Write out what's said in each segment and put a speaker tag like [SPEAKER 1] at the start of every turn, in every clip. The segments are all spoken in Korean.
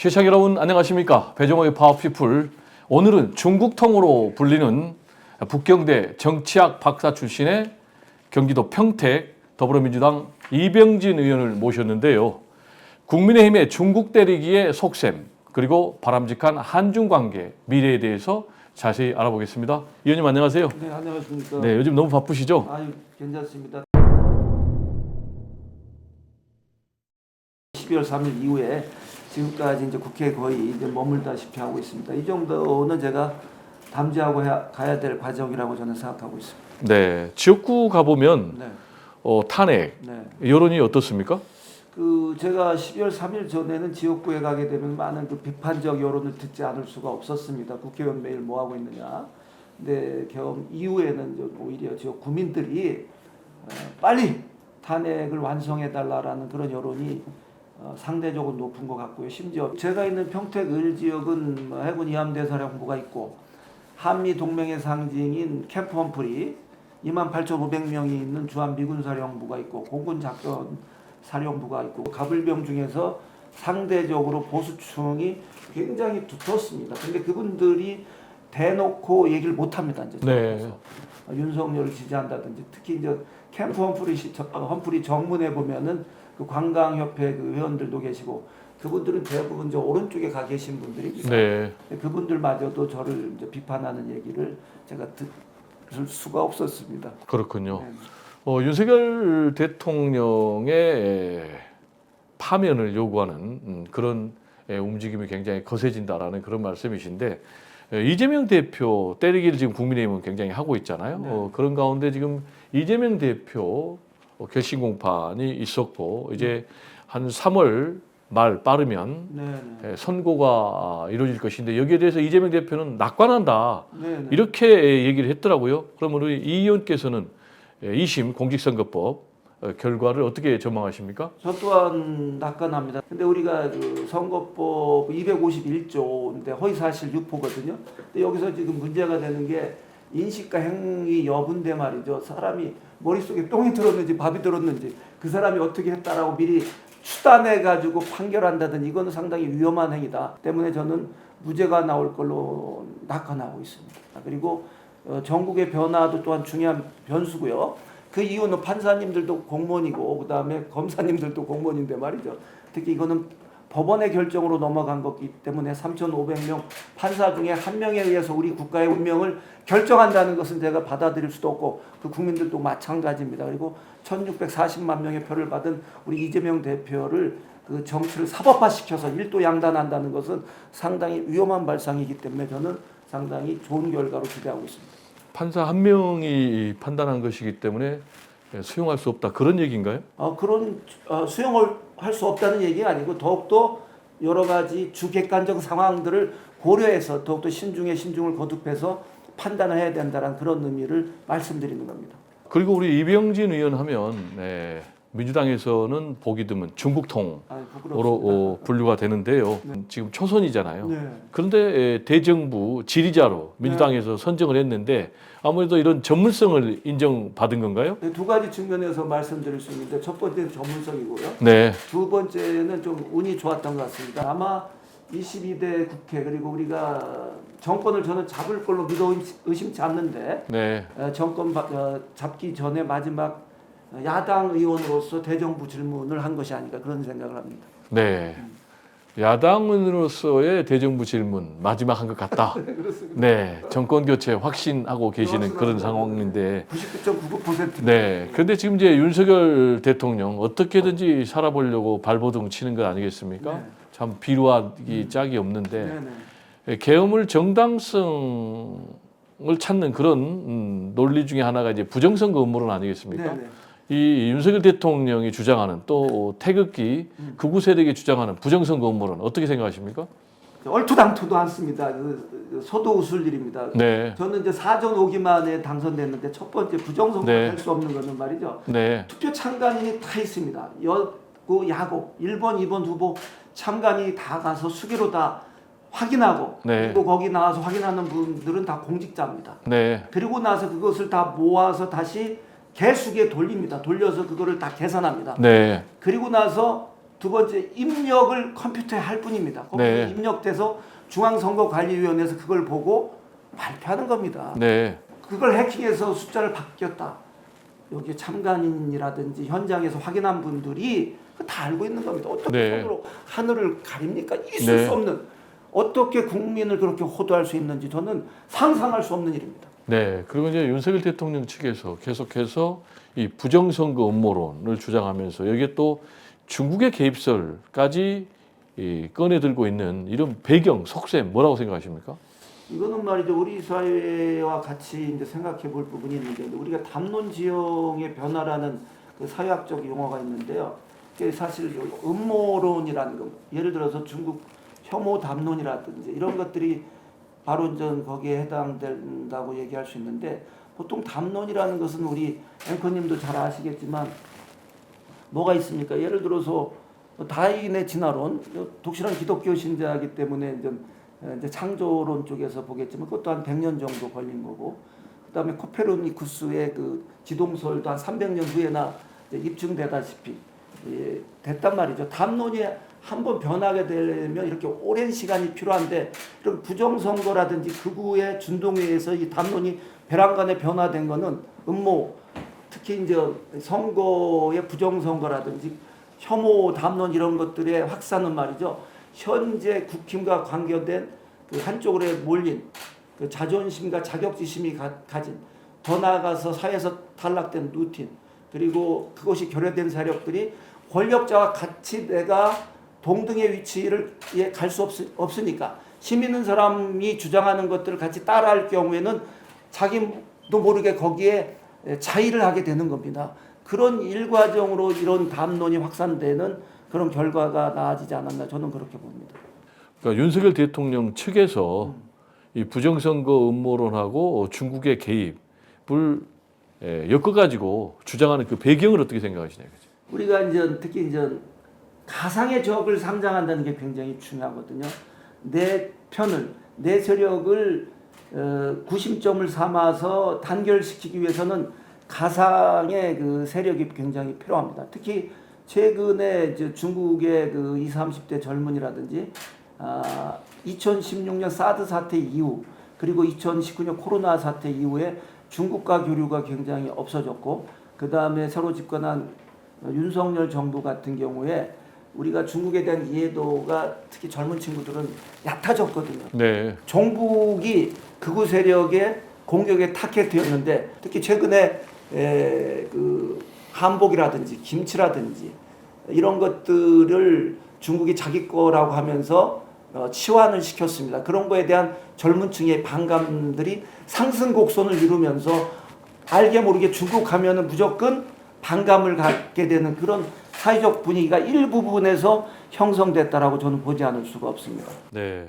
[SPEAKER 1] 시청자 여러분 안녕하십니까? 배종호의 파워피플. 오늘은 중국통으로 불리는 북경대 정치학 박사 출신의 경기도 평택 더불어민주당 이병진 의원을 모셨는데요. 국민의힘의 중국 때리기의 속셈 그리고 바람직한 한중 관계 미래에 대해서 자세히 알아보겠습니다. 의원님 안녕하세요.
[SPEAKER 2] 네, 안녕하십니까.
[SPEAKER 1] 네, 요즘 너무 바쁘시죠?
[SPEAKER 2] 아유, 괜찮습니다. 12월 3일 이후에 지금까지 이제 국회에 거의 이제 머물다시피 하고 있습니다. 이 정도는 제가 담지하고 가야 될 과정이라고 저는 생각하고 있습니다.
[SPEAKER 1] 네, 지역구 가보면
[SPEAKER 2] 네.
[SPEAKER 1] 탄핵
[SPEAKER 2] 네.
[SPEAKER 1] 여론이 어떻습니까?
[SPEAKER 2] 제가 12월 3일 전에는 지역구에 가게 되면 많은 비판적 여론을 듣지 않을 수가 없었습니다. 국회의원 매일 뭐 하고 있느냐. 근데 경험 이후에는 오히려 지역 구민들이 빨리 탄핵을 완성해 달라라는 그런 여론이 상대적으로 높은 것 같고요. 심지어 제가 있는 평택 을 지역은 해군 이함대사령부가 있고 한미 동맹의 상징인 캠프 험프리 28,500명이 있는 주한 미군사령부가 있고 공군 작전 사령부가 있고 가불병 중에서 상대적으로 보수층이 굉장히 두텁습니다. 근데 그분들이 대놓고 얘기를 못 합니다. 이제
[SPEAKER 1] 네.
[SPEAKER 2] 윤석열을 지지한다든지 특히 이제 캠프 험프리 정문에 보면은 그 관광협회 그 회원들도 계시고 그분들은 대부분 저 오른쪽에 가 계신 분들입니다.
[SPEAKER 1] 네.
[SPEAKER 2] 그분들마저도 저를 이제 비판하는 얘기를 제가 들을 수가 없었습니다.
[SPEAKER 1] 그렇군요.
[SPEAKER 2] 네.
[SPEAKER 1] 윤석열 대통령의 파면을 요구하는 그런 움직임이 굉장히 거세진다라는 그런 말씀이신데 이재명 대표 때리기를 지금 국민의힘은 굉장히 하고 있잖아요.
[SPEAKER 2] 네.
[SPEAKER 1] 그런 가운데 지금 이재명 대표 결심 공판이 있었고 이제 한 3월 말 빠르면
[SPEAKER 2] 네.
[SPEAKER 1] 선고가 이루어질 것인데 여기에 대해서 이재명 대표는 낙관한다
[SPEAKER 2] 네.
[SPEAKER 1] 이렇게 얘기를 했더라고요. 그러면 우리 이 의원께서는 2심 공직선거법 결과를 어떻게 전망하십니까?
[SPEAKER 2] 저 또한 낙관합니다. 근데 우리가 그 선거법 251조인데 허위사실 유포거든요. 근데 여기서 지금 문제가 되는 게 인식과 행위 여부인데 말이죠. 사람이 머릿속에 똥이 들었는지 밥이 들었는지 그 사람이 어떻게 했다라고 미리 추단해가지고 판결한다든 이거는 상당히 위험한 행위다. 때문에 저는 무죄가 나올 걸로 낙관하고 있습니다. 그리고 전국의 변화도 또한 중요한 변수고요. 그 이유는 판사님들도 공무원이고 그 다음에 검사님들도 공무원인데 말이죠. 특히 이거는 법원의 결정으로 넘어간 거기 때문에 3,500명 판사 중에 한 명에 의해서 우리 국가의 운명을 결정한다는 것은 제가 받아들일 수도 없고 그 국민들도 마찬가지입니다. 그리고 1,640만 명의 표를 받은 우리 이재명 대표를 그 정치를 사법화시켜서 일도 양단한다는 것은 상당히 위험한 발상이기 때문에 저는 상당히 좋은 결과로 기대하고 있습니다.
[SPEAKER 1] 판사 한 명이 판단한 것이기 때문에 수용할 수 없다 그런 얘기인가요?
[SPEAKER 2] 그런 수용을 할 수 없다는 얘기가 아니고 더욱더 여러 가지 주객관적 상황들을 고려해서 더욱더 신중을 거듭해서 판단을 해야 된다는 그런 의미를 말씀드리는 겁니다.
[SPEAKER 1] 그리고 우리 이병진 의원 하면 민주당에서는 보기 드문 중국통으로 분류가 되는데요.
[SPEAKER 2] 네.
[SPEAKER 1] 지금 초선이잖아요.
[SPEAKER 2] 네.
[SPEAKER 1] 그런데 대정부 지리자로 민주당에서 선정을 했는데 아무래도 이런 전문성을 인정받은 건가요?
[SPEAKER 2] 네, 두 가지 측면에서 말씀드릴 수 있는데 첫 번째는 전문성이고요.
[SPEAKER 1] 네.
[SPEAKER 2] 두 번째는 좀 운이 좋았던 것 같습니다. 아마 22대 국회 그리고 우리가 정권을 저는 잡을 걸로 믿어 의심치 않는데
[SPEAKER 1] 네.
[SPEAKER 2] 정권 잡기 전에 마지막 야당 의원으로서 대정부 질문을 한 것이 아닐까 그런 생각을 합니다.
[SPEAKER 1] 네. 야당으로서의 대정부 질문 마지막 한 것 같다.
[SPEAKER 2] 네, 그렇습니다.
[SPEAKER 1] 네. 정권 교체 확신하고 계시는 그런 상황인데
[SPEAKER 2] 99.99%.
[SPEAKER 1] 네. 그런데 지금 이제 윤석열 대통령 어떻게든지 살아보려고 발버둥 치는 것 아니겠습니까?
[SPEAKER 2] 네.
[SPEAKER 1] 참 비루하기 짝이 없는데
[SPEAKER 2] 네네.
[SPEAKER 1] 계엄을 정당성을 찾는 그런 논리 중에 하나가 이제 부정선거 음모론 아니겠습니까?
[SPEAKER 2] 네네.
[SPEAKER 1] 이 윤석열 대통령이 주장하는 또 태극기 극우 세력이 주장하는 부정선거 음모론 어떻게 생각하십니까?
[SPEAKER 2] 얼토당토도 않습니다. 소도 웃을 일입니다.
[SPEAKER 1] 네.
[SPEAKER 2] 저는 이제 사전 오기만에 당선됐는데 첫 번째 부정선거
[SPEAKER 1] 네.
[SPEAKER 2] 할 수 없는 것은 말이죠.
[SPEAKER 1] 네.
[SPEAKER 2] 투표 참관인이 다 있습니다. 여고, 야고, 1번, 2번 후보 참관인이 다 가서 수기로 다 확인하고
[SPEAKER 1] 네.
[SPEAKER 2] 그리고 거기 나와서 확인하는 분들은 다 공직자입니다.
[SPEAKER 1] 네.
[SPEAKER 2] 그리고 나서 그것을 다 모아서 다시 개수기에 돌립니다. 돌려서 그거를 다 계산합니다.
[SPEAKER 1] 네.
[SPEAKER 2] 그리고 나서 두 번째 입력을 컴퓨터에 할 뿐입니다. 거기
[SPEAKER 1] 네.
[SPEAKER 2] 입력돼서 중앙선거관리위원회에서 그걸 보고 발표하는 겁니다.
[SPEAKER 1] 네.
[SPEAKER 2] 그걸 해킹해서 숫자를 바뀌었다. 여기 참관인이라든지 현장에서 확인한 분들이 다 알고 있는 겁니다. 어떻게
[SPEAKER 1] 네.
[SPEAKER 2] 손으로 하늘을 가립니까? 있을
[SPEAKER 1] 네.
[SPEAKER 2] 수 없는. 어떻게 국민을 그렇게 호도할 수 있는지 저는 상상할 수 없는 일입니다.
[SPEAKER 1] 네. 그리고 이제 윤석열 대통령 측에서 계속해서 이 부정선거 음모론을 주장하면서 여기에 또 중국의 개입설까지 꺼내 들고 있는 이런 배경, 속셈 뭐라고 생각하십니까?
[SPEAKER 2] 이거는 말이죠. 우리 사회와 같이 이제 생각해 볼 부분이 있는데 우리가 담론 지형의 변화라는 그 사회학적 용어가 있는데요. 그게 사실 음모론이라는 거. 예를 들어서 중국 혐오 담론이라든지 이런 것들이 바로 이제 거기에 해당된다고 얘기할 수 있는데 보통 담론이라는 것은 우리 앵커님도 잘 아시겠지만 뭐가 있습니까? 예를 들어서 다인의 진화론, 독실한 기독교 신자이기 때문에 이제 창조론 쪽에서 보겠지만 그것도 한 100년 정도 걸린 거고 그다음에 코페르니쿠스의 그 지동설도 한 300년 후에나 입증되다시피 됐단 말이죠. 담론이 한번 변하게 되려면 이렇게 오랜 시간이 필요한데 이런 부정선거라든지 극우의 준동회에서 이 담론이 벼랑간에 변화된 거는 음모, 특히 이제 선거의 부정선거라든지 혐오 담론 이런 것들의 확산은 말이죠. 현재 국힘과 관계된 그 한쪽으로 몰린 그 자존심과 자격지심이 가진 더 나아가서 사회에서 탈락된 루틴 그리고 그것이 결여된 세력들이 권력자와 같이 내가 동등의 위치를 갈 수 없으니까 힘 있는 사람이 주장하는 것들을 같이 따라할 경우에는 자기도 모르게 거기에 자의를 하게 되는 겁니다. 그런 일과정으로 이런 담론이 확산되는 그런 결과가 나아지지 않았나 저는 그렇게 봅니다.
[SPEAKER 1] 그러니까 윤석열 대통령 측에서 이 부정선거 음모론하고 중국의 개입을 엮어가지고 주장하는 그 배경을 어떻게 생각하시나요?
[SPEAKER 2] 우리가 이제 특히 이제 가상의 적을 상장한다는 게 굉장히 중요하거든요. 내 편을, 내 세력을 구심점을 삼아서 단결시키기 위해서는 가상의 그 세력이 굉장히 필요합니다. 특히 최근에 이제 중국의 그 20, 30대 젊은이라든지 2016년 사드 사태 이후 그리고 2019년 코로나 사태 이후에 중국과 교류가 굉장히 없어졌고 그 다음에 새로 집권한 윤석열 정부 같은 경우에 우리가 중국에 대한 이해도가 특히 젊은 친구들은 얕아졌거든요.
[SPEAKER 1] 네.
[SPEAKER 2] 종북이 극우 세력의 공격의 타겟이었는데 특히 최근에 그 한복이라든지 김치라든지 이런 것들을 중국이 자기 거라고 하면서 치환을 시켰습니다. 그런 거에 대한 젊은 층의 반감들이 상승 곡선을 이루면서 알게 모르게 중국 하면은 무조건 반감을 갖게 되는 그런 사회적 분위기가 일부분에서 형성됐다라고 저는 보지 않을 수가 없습니다.
[SPEAKER 1] 네.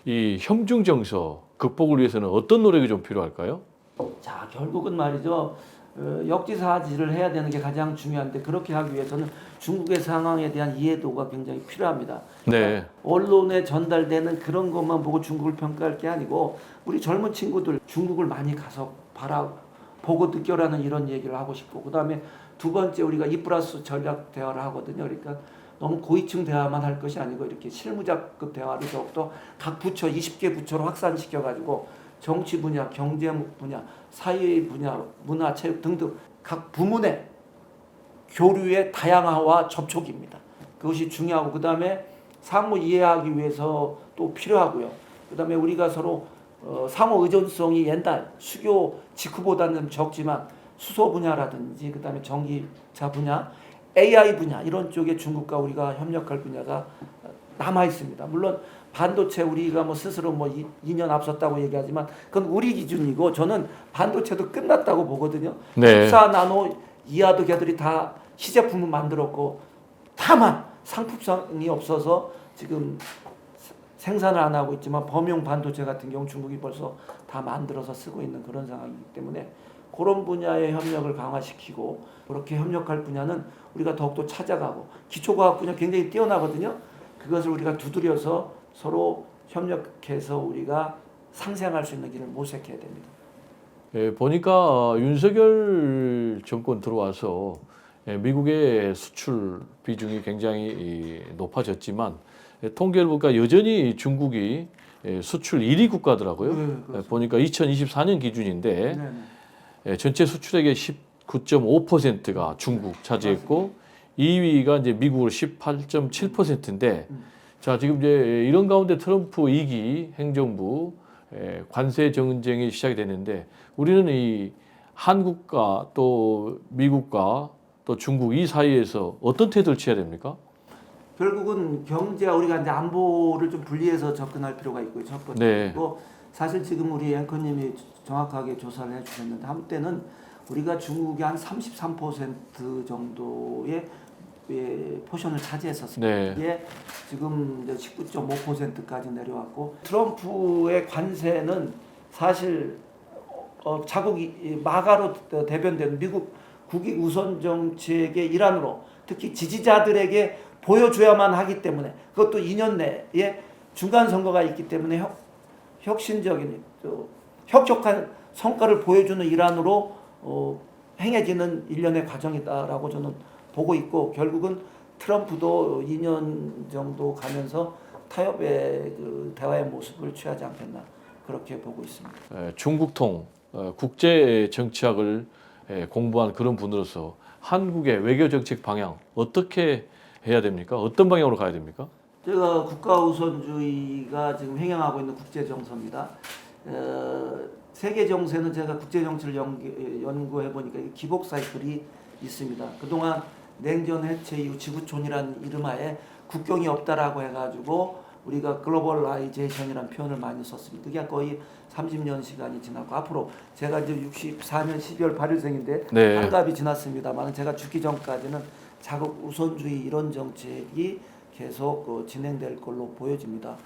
[SPEAKER 1] 이 혐중 정서 극복을 위해서는 어떤 노력이 좀 필요할까요?
[SPEAKER 2] 자, 결국은 말이죠. 역지사지를 해야 되는 게 가장 중요한데 그렇게 하기 위해서는 중국의 상황에 대한 이해도가 굉장히 필요합니다.
[SPEAKER 1] 네.
[SPEAKER 2] 언론에 전달되는 그런 것만 보고 중국을 평가할 게 아니고 우리 젊은 친구들 중국을 많이 가서 보고 느껴라는 이런 얘기를 하고 싶고 그다음에 두 번째 우리가 2+2 전략 대화를 하거든요. 그러니까 너무 고위층 대화만 할 것이 아니고 이렇게 실무자급 대화를 더욱더 각 부처 20개 부처로 확산시켜 가지고 정치 분야, 경제 분야, 사회 분야, 문화, 체육 등등 각 부문의 교류의 다양화와 접촉입니다. 그것이 중요하고 그 다음에 상호 이해하기 위해서 또 필요하고요. 그 다음에 우리가 서로 상호 의존성이 옛날 수교 직후보다는 적지만 수소 분야라든지 그 다음에 전기차 분야, AI 분야 이런 쪽에 중국과 우리가 협력할 분야가 남아 있습니다. 물론 반도체 우리가 뭐 스스로 뭐 2년 앞섰다고 얘기하지만 그건 우리 기준이고 저는 반도체도 끝났다고 보거든요.
[SPEAKER 1] 네.
[SPEAKER 2] 14나노 이하도 걔들이 다 시제품을 만들었고 다만 상품성이 없어서 지금 생산을 안 하고 있지만 범용 반도체 같은 경우 중국이 벌써 다 만들어서 쓰고 있는 그런 상황이기 때문에 그런 분야의 협력을 강화시키고 그렇게 협력할 분야는 우리가 더욱더 찾아가고 기초과학 분야 굉장히 뛰어나거든요. 그것을 우리가 두드려서 서로 협력해서 우리가 상생할 수 있는 길을 모색해야 됩니다.
[SPEAKER 1] 보니까 윤석열 정권 들어와서 미국의 수출 비중이 굉장히 높아졌지만 통계를 보니까 여전히 중국이 수출 1위 국가더라고요.
[SPEAKER 2] 네, 그렇습니다.
[SPEAKER 1] 보니까 2024년 기준인데
[SPEAKER 2] 네네.
[SPEAKER 1] 전체 수출액의 19.5%가 중국 차지했고 2위가 이제 미국으로 18.7%인데 자 지금 이제 이런 가운데 트럼프 2기 행정부 관세 정쟁이 시작이 됐는데 우리는 이 한국과 또 미국과 또 중국 이 사이에서 어떤 태도를 취해야 됩니까?
[SPEAKER 2] 결국은 경제와 우리가 이제 안보를 좀 분리해서 접근할 필요가 있고요. 첫 번째.
[SPEAKER 1] 네.
[SPEAKER 2] 그리고 사실 지금 우리 앵커님이 정확하게 조사를 해주셨는데 한때는 우리가 중국이 한 33% 정도의 포션을 차지했었습니다.
[SPEAKER 1] 네.
[SPEAKER 2] 이게 지금 이제 19.5%까지 내려왔고 트럼프의 관세는 사실 자국이 마가로 대변되는 미국 국익 우선 정책의 일환으로 특히 지지자들에게 보여줘야만 하기 때문에 그것도 2년 내에 중간 선거가 있기 때문에 혁신적인 혁혁한 성과를 보여주는 일환으로 행해지는 일련의 과정이다라고 저는 보고 있고 결국은 트럼프도 2년 정도 가면서 타협의 그 대화의 모습을 취하지 않겠나 그렇게 보고 있습니다.
[SPEAKER 1] 중국통 국제 정치학을 공부한 그런 분으로서 한국의 외교 정책 방향 어떻게 해야 됩니까? 어떤 방향으로 가야 됩니까?
[SPEAKER 2] 제가 국가 우선주의가 지금 횡행하고 있는 국제 정서입니다. 세계 정세는 제가 국제 정치를 연구해 보니까 기복 사이클이 있습니다. 그동안 냉전 해체 이후 지구촌이라는 이름하에 국경이 없다라고 해가지고 우리가 글로벌라이제이션이라는 표현을 많이 썼습니다. 그게 거의 30년 시간이 지났고 앞으로 제가 이제 64년 12월 8일생인데
[SPEAKER 1] 네.
[SPEAKER 2] 한갑이 지났습니다만 제가 죽기 전까지는 자국 우선주의 이런 정책이 계속 진행될 걸로 보여집니다.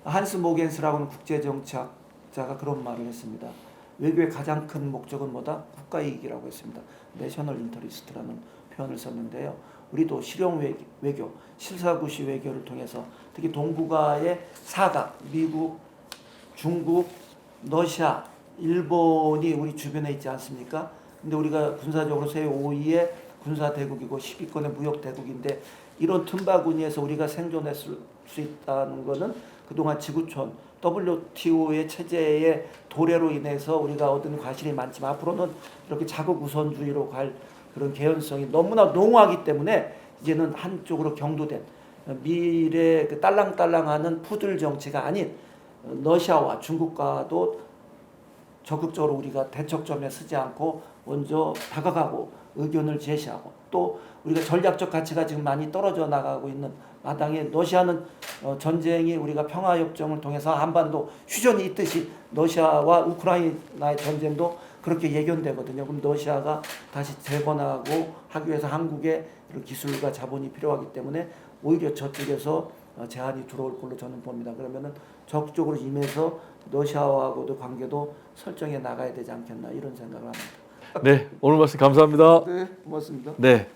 [SPEAKER 2] 한스 모겐스라고는 국제정치학자가 그런 말을 했습니다. 외교의 가장 큰 목적은 뭐다? 국가이익이라고 했습니다. 내셔널 인터리스트라는 표현을 썼는데요. 우리도 실용 외교, 실사구시 외교를 통해서 특히 동북아의 사각, 미국, 중국, 러시아, 일본이 우리 주변에 있지 않습니까? 근데 우리가 군사적으로 세계 5위의 군사 대국이고 10위권의 무역 대국인데 이런 틈바구니에서 우리가 생존했을 수 있다는 것은 그동안 지구촌 WTO의 체제의 도래로 인해서 우리가 얻은 과실이 많지만 앞으로는 이렇게 자국 우선주의로 갈 그런 개연성이 너무나 농후하기 때문에 이제는 한쪽으로 경도된 미래 그 딸랑딸랑하는 푸들 정치가 아닌 러시아와 중국과도 적극적으로 우리가 대척점에 서지 않고 먼저 다가가고 의견을 제시하고 또 우리가 전략적 가치가 지금 많이 떨어져 나가고 있는 마당에 러시아는 전쟁이 우리가 평화협정을 통해서 한반도 휴전이 있듯이 러시아와 우크라이나의 전쟁도 그렇게 예견되거든요. 그럼 러시아가 다시 재건하고 하기 위해서 한국의 기술과 자본이 필요하기 때문에 오히려 저쪽에서 제한이 들어올 걸로 저는 봅니다. 그러면은 적극적으로 임해서 러시아하고도 관계도 설정해 나가야 되지 않겠나 이런 생각을 합니다.
[SPEAKER 1] 네, 오늘 말씀 감사합니다.
[SPEAKER 2] 네, 고맙습니다.
[SPEAKER 1] 네,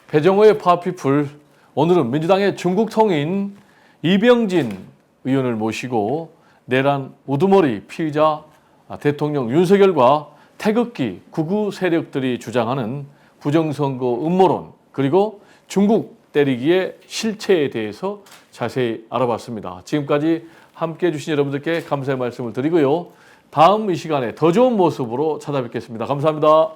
[SPEAKER 1] 배정호의 파워피플 오늘은 민주당의 중국 통인 이병진 의원을 모시고 내란 우두머리 피의자 대통령 윤석열과 태극기 극우 세력들이 주장하는 부정선거 음모론 그리고 중국 때리기의 실체에 대해서 자세히 알아봤습니다. 지금까지 함께해 주신 여러분들께 감사의 말씀을 드리고요. 다음 이 시간에 더 좋은 모습으로 찾아뵙겠습니다. 감사합니다.